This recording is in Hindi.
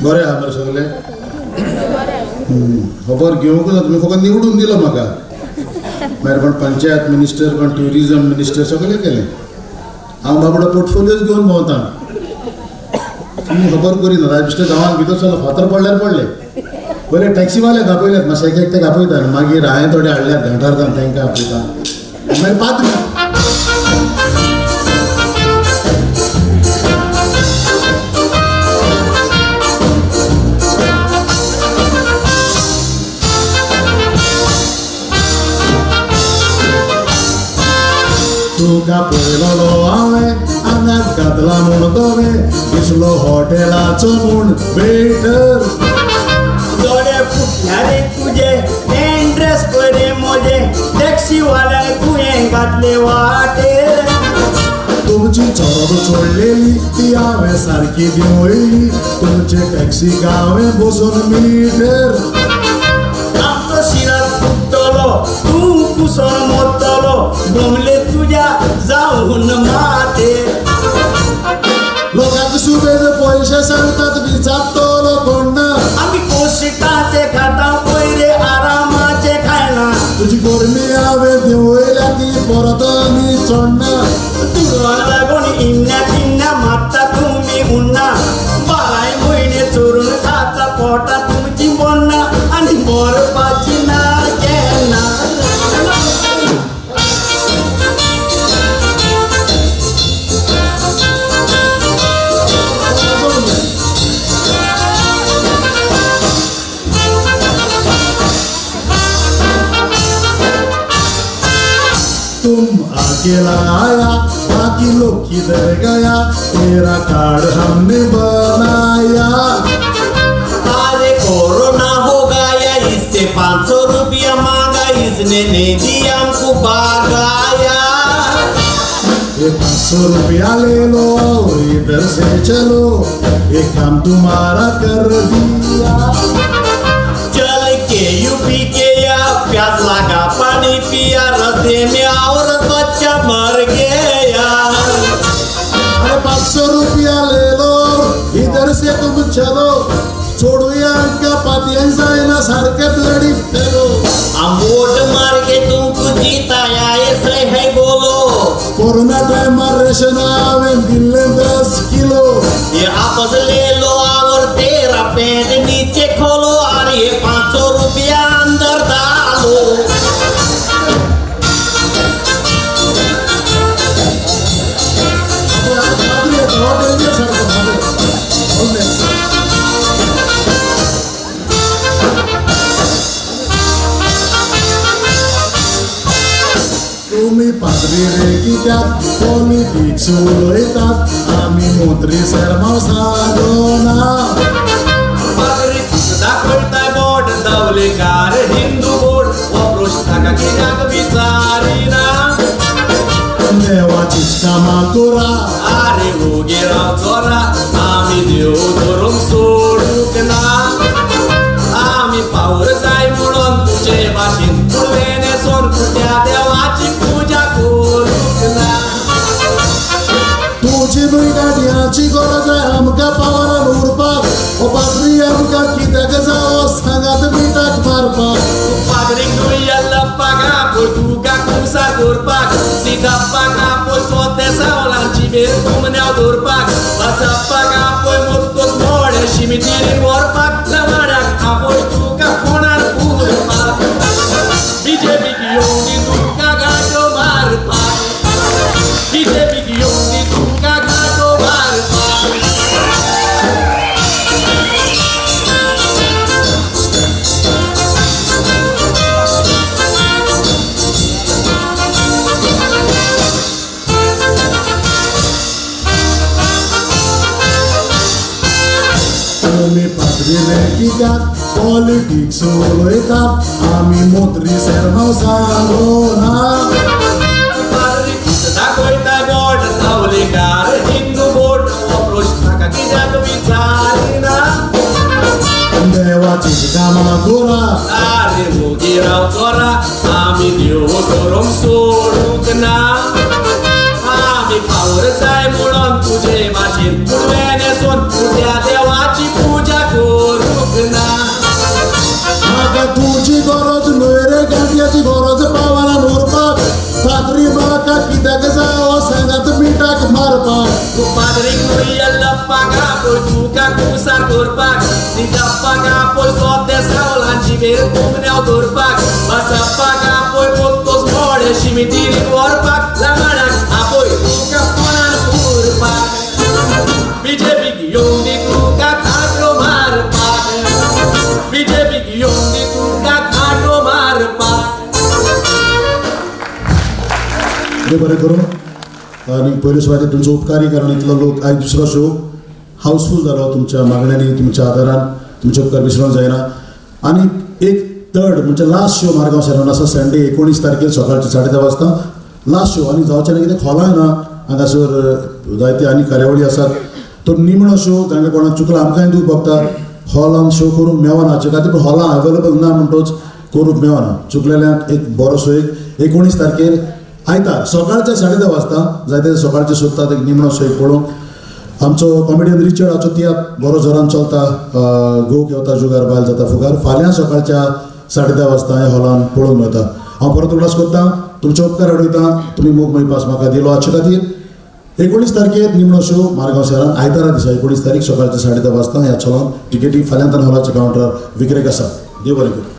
बरें आहा मरे सगळे खबर घेवंकूच ना तुमी फकत निवडून दिलो म्हाका मागीर कोण पंचायत मिनिस्टर कोण ट्युरिजम मिनिस्टर सगळें केलें हांव बाबडो पोर्टफोलियोज घेवन भोंवता तुमी खबर करिना राजबिश्टे गांवांत भितर चलो फातर पडल्यार पडले पयले टॅक्सीवाले घापयल्यात मातशे एक ते घापयता मागीर हांवें थोडे हाडल्यात घांटारतान तांकां आपयता मागीर पाद्री तुका पळयलो हांवें आंगात घातला म्हूण दोळे दिसलो हॉटेलाचो म्हूण वेटर दोळे फुटल्यारे तुजे एंड्रेस पळय मोजे टॅक्सीवाल्याक तुवें घातले वाटेर तुमची चोरब सोडलेली ती हांवें सारकी देंवयली तुमचे टॅक्सीक हांवें बसून मिटर आमचो शिरात फुट्टलो तूं कुसोन मोडटलो बोमले तुज्या जावन माते लोकांक सुबेज पयशे सांगतात विचारतलो कोण ना आमी कोशिटाचे खाता पयरे आरामाचे खायना तुजी गोरमी हांवें देंवयल्या ती परत आमी चोडना तुडवान लागून इन्ना तिन्ना मारता तुमी उन्ना 12 म्हयने चोरून खाता पोटा तुमची मोन्ना आनी मरपाची ना केन्ना तुम अकेला आया बाकी लोग किधर गया तेरा कार्ड हमने बनाया अरे कोरोना हो गया इससे 500 रुपया मांगा इसने नहीं दिया हमको बागाया ये 500 रुपया ले लो और इधर से चलो एक काम तुम्हारा कर दिया चल के यूपी के या प्यास लगा पानी पिया रस्ते में औरत बच्चा मर गया अरे 500 रुपया ले लो इधर से तुम चलो छोड़ूया का पातियन जायना सारखे ब्लडी फेरो हम वोट मार के तुमको जीताया ऐसे है बोलो कोरोना टाइम में रेशन आवें दिल्ली 10 किलो ये आपस ले लो और तेरा पेट नीचे खोलो और ये 500 रुपया अंदर डालो तुम्ही पाद्री रे कित्याक पॉलिटिक्स उलयतात आमी मंत्री शर्मा साधना पागरी दाखवताय बोट दवलेकार हिंदू बोट वापरूश ताका कित्याक विचारिना देवाचीच कामां करा अरे उगे राव चोरा आमी देव धरून सोडूंक ना आमी पावर जाय म्हणून तुजे भाशेन तुवें नेसोन त्या देवाची पूजा करूंक ना तुजी न्हय गाडयांची गरज आहे आमकां पावरान उरपाक ओ पाद्री आमकां कित्याक जावो सांगात मिठाक मारपाक पागरीक दुय्यल्ला पागा तुका कुसा करपाक सीधा पागा पळय स्वते सावलांची बेर तुमन्याव दवरपाक असा पागा पळय मुक्तोस मोडे शिमितीर व्हरपाक लवाड्याक आपय तुका फोणार उरपाक बीजेपीक येवन तुका गाडो मारपाक बीजेपीक येवन तुका गाडो मारपाक तुम्ही पाद्री रे कित्याक पॉलिटिक्स उलयतात आमी मंत्री शर्मा साधना दाखवताय बोट दवलेकार हिंदू बोट वापरूश ताका कित्याक विचारिना देवाचीच कामां करा अरे मोगी राव चोरा आमी देव धरून सोडूंक ना आमी पावर जाय म्हणून तुजे भाशेन तुवें नेसोन त्या देवाची पूजा कुसार कोरपाक सिदाप्पाक आपोय सोतेसा ओलांची बेर कुमन्याव दोरपाक बसप्पाक आपोय पोत्तोस मोडे शिमितीर कोरपाक लामाणाक आपोय तुका फोनान पुरपाक बीजेपीक येवन दी तुका खाटो मारपाक बीजेपीक येवन दी तुका खाटो मारपाक बरें करूं आणि पयले सुवातेर तुमचो उपकारी कारण इतलो लोक आयज दुसरो शो हावसफूल जालो तुमच्या मागण्यांनी तुमच्या आदारान तुमचे उपकार विसरूंक जायना आणि एक थर्ड म्हणजे लास्ट शो मारगांव शहरान आसा संडे 19 तारखेर सकाळचे 10:30 वाजता लास्ट शो आणि जावचे ना कितें हॉलाय ना हांगासर जायते आनी कार्यावळी आसात तो निमणो शो तांकां कोणाक चुकला आमकांय दूख भोगता हॉलान शो करूंक मेळना हाचे खातीर पूण हॉलां अवेलेबल ना म्हणटोच करूंक मेळना चुकलेल्यांक एक बरोसो एक 19 तारखेर आयतार सकाळचे 10:30 वाजता जायते सकाळचे सोदतात एक निमणो शो पळोवंक आमचो कॉमेडियन रिचर्ड हाचो तियात्र बरो जोरान चलता गोक येवता जुगार बायल जाता फुगार फाल्यां सकाळच्या 10:30 वाजता ह्या हॉलान पळोवंक मेळटा हांव परत उगडास करता तुमचे उपकार आडयता तुमी मोग मैपास म्हाका दिलो हाचे खातीर 19 तारखेर निमणो शो मारगांव शहरान आयतारा दिसा 19 तारीख सकाळचे 10:30 वाजता ह्या चलोन टिकेटी फाल्यांतन हॉलाच्या कावंटरार विक्रेक आसा देव बरें करूं